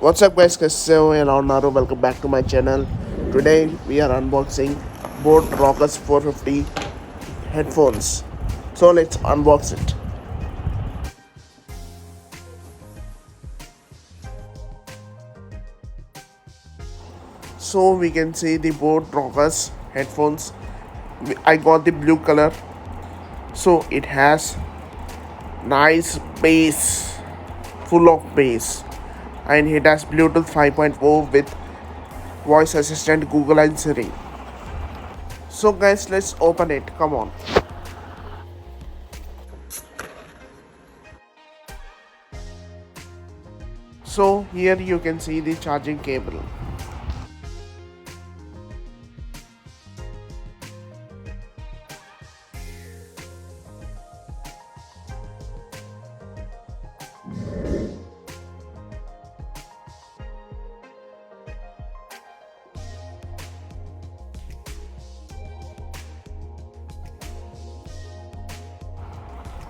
What's up guys, Kaseo and Naru, welcome back to my channel. Today we are unboxing both Rockerz 450 headphones. So let's unbox it. So we can see the both Rockerz headphones. I got the blue color. So it has nice bass, full of bass, and it has Bluetooth 5.0 with voice assistant Google and Siri. So guys, let's open it. Come on. So here you can see the charging cable.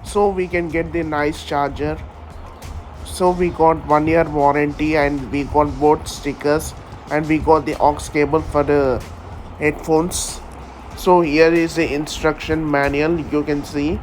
So we can get the nice charger. So we got 1 year warranty and we got both stickers and we got the aux cable for the headphones. So here is the instruction manual, you can see,